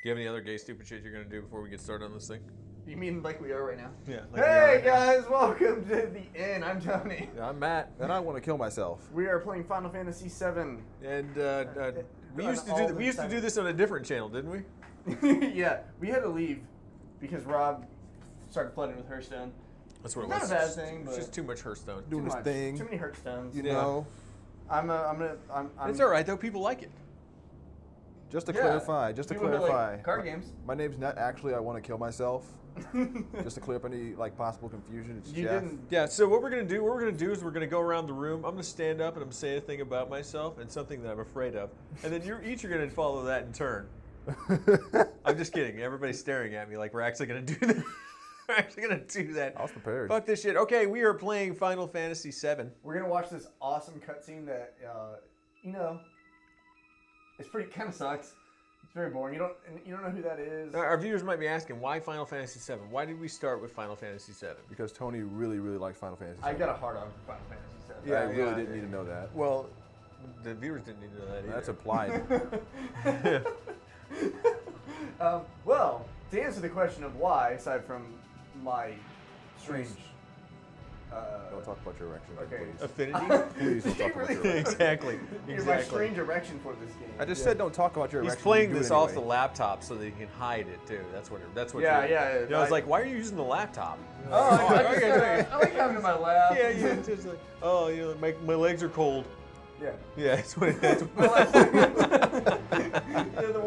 you have any other gay stupid shit you're gonna do before we get started on this thing? You mean like we are right now? Yeah. Hey guys, welcome to the Inn. I'm Tony. Yeah, I'm Matt. And I want to kill myself. We are playing Final Fantasy VII. And we used to do this on a different channel, didn't we? Yeah, we had to leave because Rob started flooding with Hearthstone. That's what it Not was. a bad thing, It's but just too much Hearthstone. Doing his thing. Too many Hearthstones. You know. I'm It's all right though. People like it. Just to Yeah. clarify. People who like card games. My name's not actually I want to kill myself. Just to clear up any like possible confusion. It's You Jeff. didn't. Yeah. So what we're gonna do is we're gonna go around the room. I'm gonna stand up and I'm gonna say a thing about myself and something that I'm afraid of, and then you each are gonna follow that in turn. I'm just kidding. Everybody's staring at me like we're actually gonna do that. We're actually gonna do that. I was prepared. Fuck this shit. Okay, we are playing Final Fantasy VII. We're gonna watch this awesome cutscene that it's pretty kind of sucks. It's very boring. You don't know who that is. Our viewers might be asking, why Final Fantasy VII? Why did we start with Final Fantasy VII? Because Tony really, really likes Final Fantasy. I got a hard on for Final Fantasy VII. Yeah, I really didn't need to know that. Well, the viewers didn't need to know that either. That's implied. Well, to answer the question of why, aside from my strange. Don't talk about your erection, Okay. please. Affinity? Please don't talk about your erection. Exactly. My strange erection for this game. I just said don't talk about your He's erection. playing You do this it off the anyway. laptop so that he can hide it too. That's what. Yeah, you're- yeah. You know, I was like, why are you using the laptop? Oh, I okay. like having it in my lap. Yeah, yeah. Just like, oh, you know, my legs are cold. Yeah. Yeah, that's what. That's Yeah, the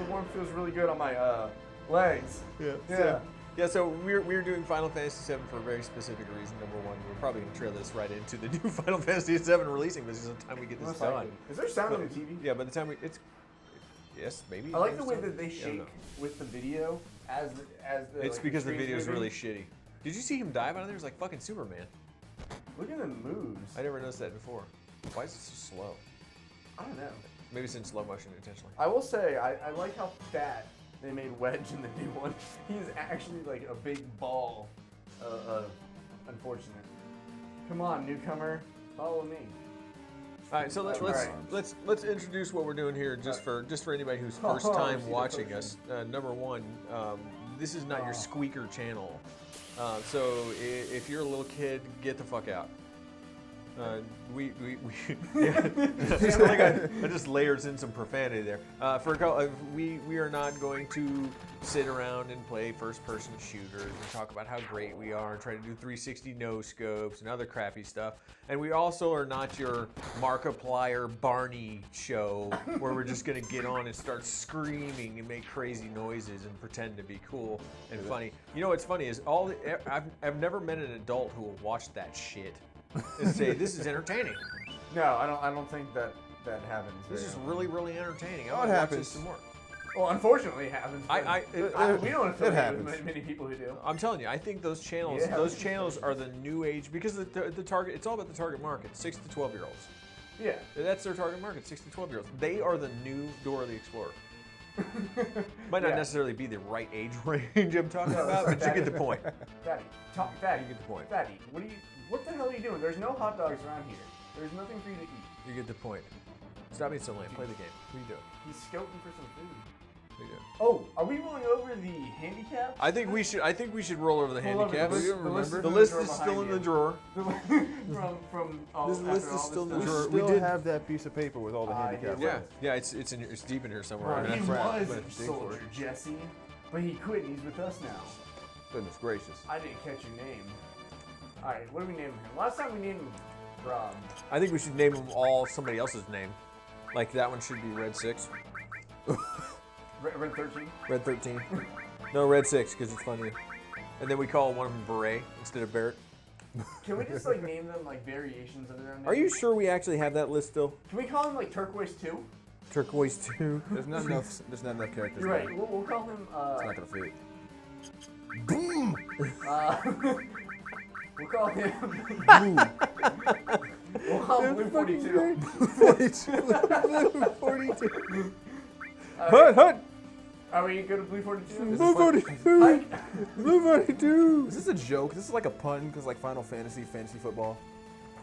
warmth feels really good on my legs. Yeah. Yeah. Yeah, so we're doing Final Fantasy VII for a very specific reason. Number one, we're probably going to trail this right into the new Final Fantasy VII releasing. This is the time we get this Most done. likely. Is there sound on the TV? Yeah, by the time yes, maybe. I like the way there's that they some- I don't shake know. with the video as the. It's like, because the screen's video is moving. really shitty. Did you see him dive out of there? It's like fucking Superman. Look at the moves. I never noticed that before. Why is it so slow? I don't know. Maybe it's in slow motion intentionally. I will say I like how fat they made Wedge in the new one. He's actually like a big ball of unfortunate. Come on, newcomer, follow me. All right, so let's introduce what we're doing here, just for anybody who's first time watching us. Number one, this is not your squeaker channel, so if you're a little kid, get the fuck out. I just layered in some profanity there. We are not going to sit around and play first-person shooters and talk about how great we are and try to do 360 no scopes and other crappy stuff. And we also are not your Markiplier Barney show where we're just going to get on and start screaming and make crazy noises and pretend to be cool and funny. You know what's funny is I've never met an adult who will watch that shit and say this is entertaining. No, I don't think that happens. This is really, really entertaining. I Oh, want it to watch happens. this some more. Well, unfortunately, it happens. We don't affiliate happens. with many people who do. I'm telling you, I think those channels, are the new age because the target. It's all about the target market, 6 to 12 year olds. Yeah. That's their target market, 6 to 12 year olds. They are the new Dora the Explorer. Might not necessarily be the right age range I'm talking about, but you get the point. Fatty, You get the point. Fatty, what the hell are you doing? There's no hot dogs around here. There's nothing for you to eat. You get the point. Stop being so lame. Play the game. What are you doing? He's scouting for some food. What are you doing? Oh, are we rolling over the handicap? I think we should roll over the Hold on, handicaps. the The list list is is still in the behind drawer. from all, This list after is all still in the this drawer. stuff. We We still did- have that piece of paper with all the handicaps. yeah. on it. Yeah, it's deep in here somewhere. Right, I'm he gonna have to- was I'm a gonna dig for it. soldier, Jesse, but he quit and he's with us now. Goodness gracious. I didn't catch your name. All right, what do we name him? Last time we named him Rob. I think we should name them all somebody else's name. Like that one should be Red 6. Red 13. Red 13. No, Red 6, because it's funnier. And then we call one of them Beret instead of Barrett. Can we just like name them like variations of their own name? Are you sure we actually have that list still? Can we call him like Turquoise 2? Turquoise 2. There's not enough characters. You're right. there. We'll call him. It's not gonna fit. We'll call him. We'll call him Blue 42. 42. Alright, Hut! are we good at Blue 42? Blue 42! Hike. Blue 42! Is this a joke? This is like a pun because like Final Fantasy football.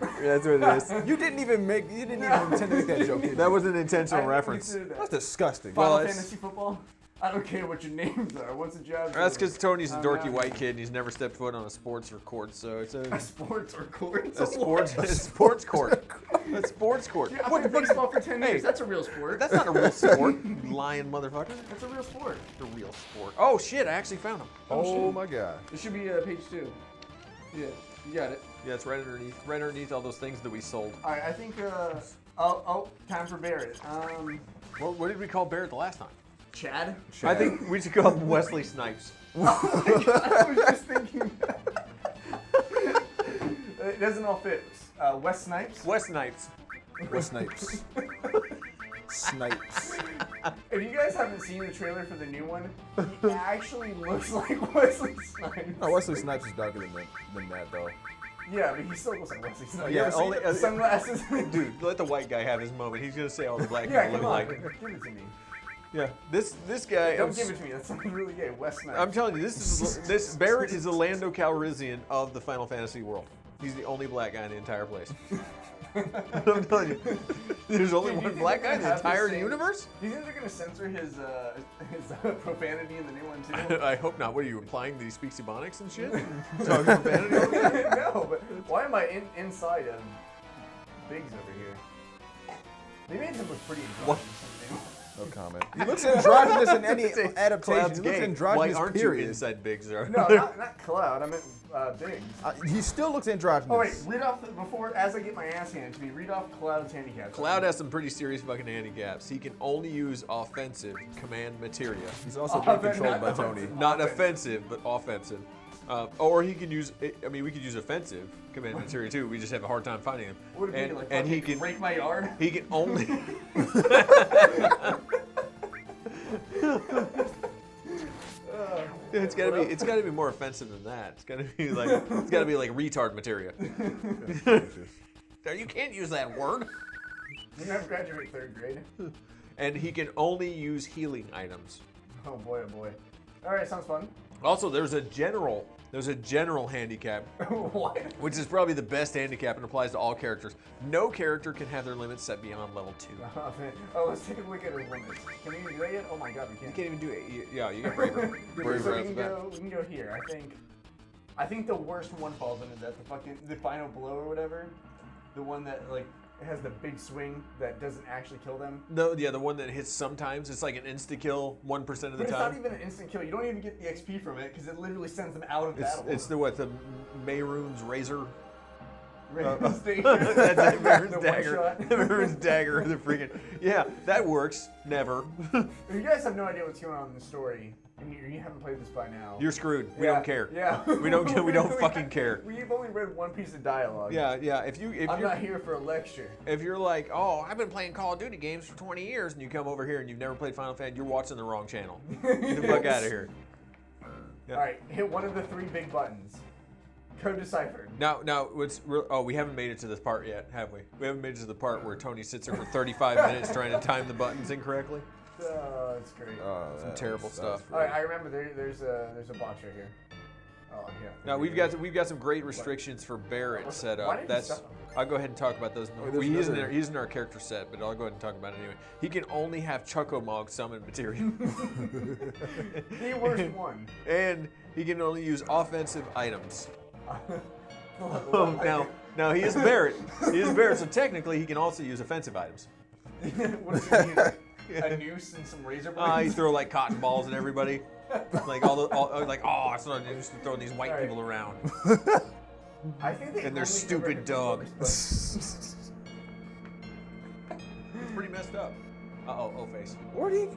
Yeah, that's what it is. You didn't even intend to make that joke. Did That you? was an intentional I reference. consider that. That's disgusting. Final Well, it's- Fantasy football. I don't care what your names are. What's the job? That's because Tony's a I'm dorky out white here. kid and he's never stepped foot on a sports or court, so it's A sports or court? a sports court. A sports court. Dude, I've played baseball for 10 years. That's a real sport. That's not a real sport, you lying motherfucker. That's a real sport. The real sport. Oh shit! I actually found him. Oh my god. It should be page 2. Yeah, you got it. Yeah, it's right underneath all those things that we sold. All right, I think. Oh, time for Barrett. What did we call Barrett the last time? Chad. I think we should call him Wesley Snipes. Oh my God, I was just thinking. It doesn't all fit. Wes Snipes. Wes Snipes. Wes Snipes. Snipes. If you guys haven't seen the trailer for the new one, he actually looks like Wesley Snipes. No, Wesley Snipes is darker than that though. Yeah, but he still looks like Wesley Snipes. Yeah, You ever seen only- the sunglasses. Dude, let the white guy have his moment. He's gonna say all the black Yeah, people come look on. like. Give it to me. Yeah, this guy. Don't give it to me. That sounds really gay. Wes Snipes. I'm telling you, this Barrett is the Lando Calrissian of the Final Fantasy world. He's the only black guy in the entire place. I'm telling you, there's only Dude, do you one think black they're guy in the gonna have the entire same- universe. Do you think they're gonna censor his profanity in the new one too? I hope not. What are you implying that he speaks Ebonics and shit? Talking profanity over there? No, but why am I inside of Biggs over here? They made him look pretty What? androgynous. No comment. He looks androgynous in any adaptation. Cloud's He looks gay. androgynous. Why aren't period. you inside Biggs? Or No, not Cloud. I meant Biggs. He still looks androgynous. Oh wait, read off before as I get my ass handed to me. Read off Cloud's handicap. Cloud has some pretty serious fucking handicaps. He can only use offensive command materia. He's also being controlled by Not Tony. Not offensive, but offensive. Or he can use, I mean, we could use offensive command materia too. We just have a hard time finding him. What would it be like? And he fucking can, break my yard. he can only. It's gotta be more offensive than that. It's gotta be like retard materia. You can't use that word. You never graduate 3rd grade. And he can only use healing items. Oh boy, oh boy. All right, sounds fun. Also, there's a general handicap, What? which is probably the best handicap and applies to all characters. No character can have their limits set beyond level 2. Oh, man. Oh, let's take a look at his limits. Can we even do that yet? Oh my God, we You can't. can't even do it. Yeah, you get braver. Braver So right we off can the bat. go. We can go here. I think the worst one falls into that. The final blow or whatever. The one that like it has the big swing that doesn't actually kill them. No, yeah, the one that hits sometimes. It's like an insta kill 1% of the But it's not time. even an instant kill. You don't even get the XP from it because it literally sends them out of battle. It's the Mayrune's razor. That's That's it, Mayrune's The dagger. one-shot. Mayrune's dagger. The freaking yeah, that works. Never. If you guys have no idea what's going on in the story, and you haven't played this by now, You're screwed. We Yeah, don't care. Yeah. We don't fucking care. We've only read one piece of dialogue. Yeah. If I'm you're not here for a lecture. if you're like, oh, I've been playing Call of Duty games for 20 years, and you come over here and you've never played Final Fantasy, you're watching the wrong channel. Get the fuck out of here. Yeah. All right, hit one of the 3 big buttons. Code deciphered. Now, we haven't made it to this part yet, have we? We haven't made it to the part where Tony sits there for 35 minutes trying to time the buttons incorrectly. Oh, that's great. Some terrible stuff. All right, I remember there's a box right here. Oh yeah. Now we've got some great restrictions for Barrett set Why up. did you stop? I'll go ahead and talk about those. there's He's another- in our character set, but I'll go ahead and talk about it anyway. He can only have Chuckomog summon material, The worst one. and he can only use offensive items. Now, Now he is Barrett. He is Barrett, so technically he can also use offensive items. what does he use? A noose and some razor blades. You throw like cotton balls at everybody, like it's not used to throwing these white All right. people around. I think they and their only stupid covered the dog. books, It's pretty messed up. Oh face. Where'd he?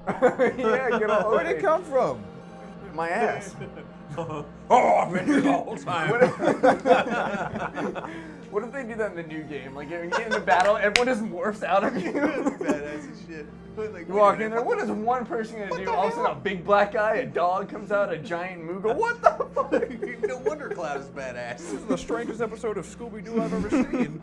but- yeah, good old Where'd it come from? My ass. Oh, I've been here the whole time. What if they do that in the new game? Like, you get into battle, everyone just morphs out of you. Badass as shit. Like, You walk in there, what is one person gonna do? All of a sudden, a big black guy, a dog comes out, a giant Moogle. What the fuck? No wonder Cloud is badass. This is the strangest episode of Scooby-Doo I've ever seen.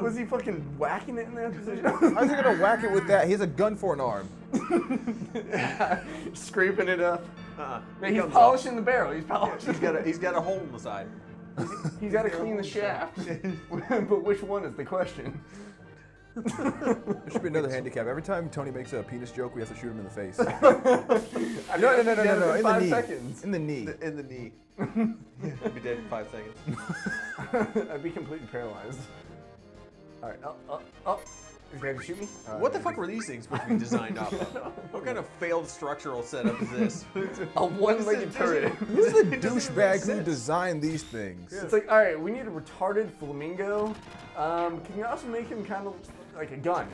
Was he fucking whacking it in that position? How's he gonna whack it with that? He has a gun for an arm. Scraping it up. Uh-uh. Man, He he's comes polishing the barrel. He's polishing. He's got a hole in the side. He's got to clean the shaft. But which one is the question? There should be another handicap. Every time Tony makes a penis joke, we have to shoot him in the face. No. In the 5 knee. seconds. In the knee. In the knee. You'd be dead in 5 seconds. I'd be completely paralyzed. All right. Oh. Is he going to shoot me? What the fuck were these things supposed to be designed off of? What kind of failed structural setup is this? A one-legged turret. Who's the douchebag who designed these things? It's like, all right, we need a retarded flamingo. Can you also make him kind of like a gun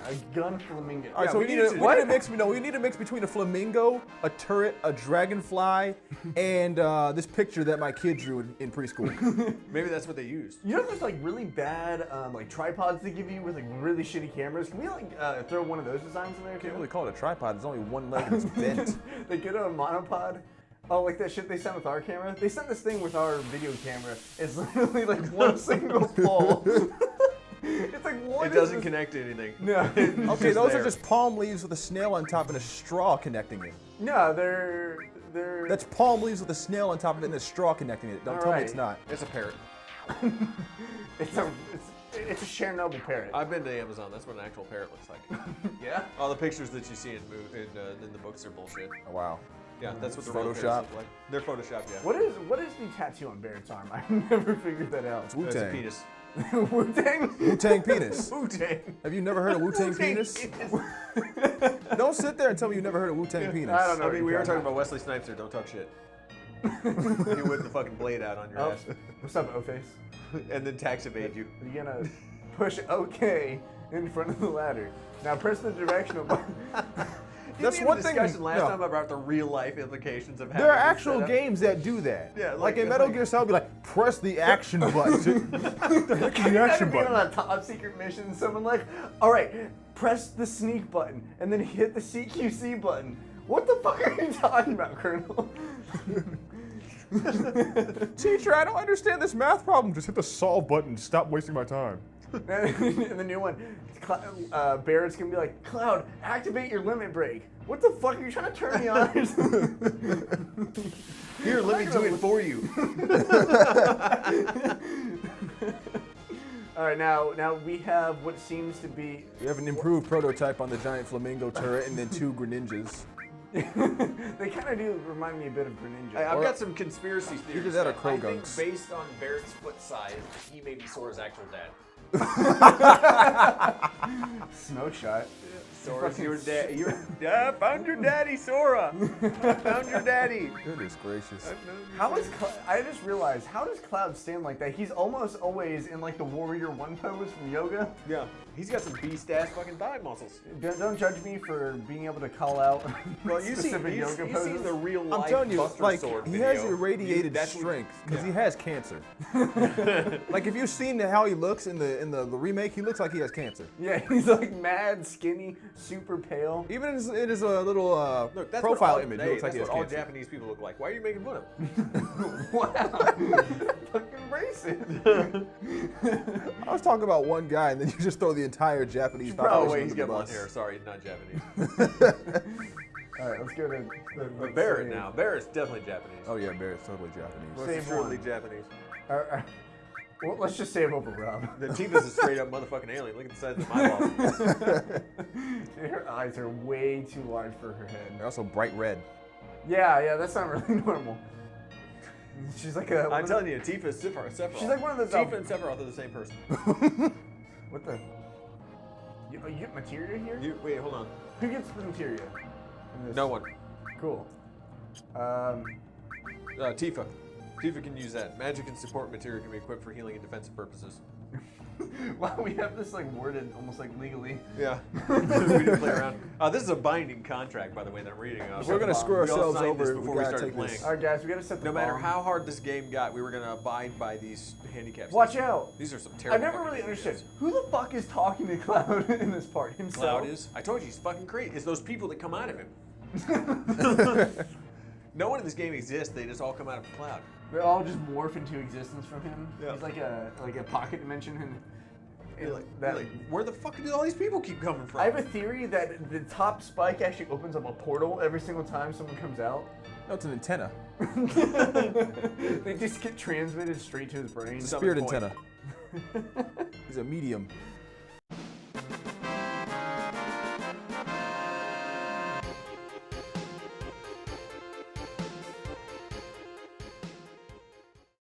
flamingo? All right, so we need a mix. No, we need a mix between a flamingo, a turret, a dragonfly, and this picture that my kid drew in preschool. Maybe that's what they used. You know, there's like really bad like tripods they give you with like really shitty cameras. Can we like throw one of those designs in there? I can't really call it a tripod. There's only one leg and it's bent. They get a monopod. Oh, like that shit they sent with our camera? They sent this thing with our video camera. It's literally like one single pole. It's like what? It doesn't connect to anything. No. Okay, those are just palm leaves with a snail on top and a straw connecting it. No, they're. That's palm leaves with a snail on top of it and a straw connecting it. Don't tell me it's not. It's a parrot. It's a Chernobyl parrot. I've been to Amazon. That's what an actual parrot looks like. Yeah. All the pictures that you see in the books are bullshit. Oh, wow. Yeah, that's what the Photoshop? real parrots look like. They're photoshopped, yeah. What is the tattoo on Barrett's arm? I've never figured that out. It's It's a Wu-Tang. penis. Wu-Tang? Wu-Tang penis. Wu-Tang. Have you never heard of Wu-Tang penis? Don't sit there and tell me you've never heard of Wu-Tang penis. I don't know. I mean, we are talking about Wesley Snipes here. Don't talk shit. You whip the fucking blade out on your Oh, ass. what's up, O-Face? And then tax evade you. You're gonna push OK in front of the ladder. Now press the directional button. That's one thing. Discussion last no. time about the real life implications of having There are this actual setup. games that do that. Yeah, like in Metal Gear Solid, be like, press the action button. Click the action Being button. on a top secret mission, someone like, all right, press the sneak button and then hit the CQC button. What the fuck are you talking about, Colonel? Teacher, I don't understand this math problem. Just hit the solve button. Stop wasting my time. And the new one, Barrett's gonna be like, Cloud, activate your limit break. What the fuck are you trying to turn me on? Here, let me do it for you. All right, now we have what seems to be. We have an improved prototype on the giant flamingo turret and then 2 Greninjas. They kind of do remind me a bit of Greninja. I've got some conspiracy theories. Either that or I think Krogunks. based on Barrett's foot size, he may be Sora's actual dad. Smoke shot. Sora's your dad. I found your daddy, Sora. Found your daddy. Goodness gracious. How is I just realized, how does Cloud stand like that? He's almost always in like the Warrior One pose from yoga. Yeah, he's got some beast ass fucking thigh muscles. Don't judge me for being able to call out Well, you see, specific yoga you poses. see the real life I'm telling you, Buster like, Sword he video. has irradiated That's what- strength because yeah. he has cancer. Like, if you've seen how he looks in the remake, he looks like he has cancer. Yeah, he's like mad, skinny, super pale. Even in his little Look, that's profile what all, image, hey, he looks like that's he has what all cancer. Japanese people look like. Why are you making fun of them? Wow. Fucking racist. I was talking about one guy, and then you just throw the entire Japanese Oh, population wait, he's under the got blonde bus. hair. Sorry, not Japanese. All right, let's go to But Barrett now. Barrett's definitely Japanese. Oh yeah, Barrett's totally Japanese. Most Save assuredly one. Japanese. Well, let's just save over Rob. The Tifa's a straight up motherfucking alien. Look at the size of my ball. Her eyes are way too large for her head. They're also bright red. Yeah, that's not really normal. She's like a. I'm telling you, Tifa is Sephiroth. She's like one of those. Tifa and Sephiroth are the same person. What the? You get materia here? Wait, hold on. Who gets the materia? in this? No one. Cool. Tifa. Tifa can use that. Magic and support material can be equipped for healing and defensive purposes. Wow, we have this like worded almost like legally. Yeah. We didn't play around. This is a binding contract, by the way, that I'm reading. If we're gonna screw We all ourselves signed this over, before we we gotta started take playing. this. All right, guys, we gotta set the No matter bomb. how hard this game got, we were gonna abide by these handicaps. Watch out! These are some I terrible. never fucking really understood. handicaps. Who the fuck is talking to Cloud in this part? Himself? Cloud is. I told you, he's fucking crazy. It's those people that come out of him. No one in this game exists. They just all come out of Cloud. They all just morph into existence from him. Yeah. He's like a pocket dimension, and You're like, that. you're like, where the fuck do all these people keep coming from? I have a theory that the top spike actually opens up a portal every single time someone comes out. No, it's an antenna. They just get transmitted straight to his brain. It's a spirit antenna. He's a medium.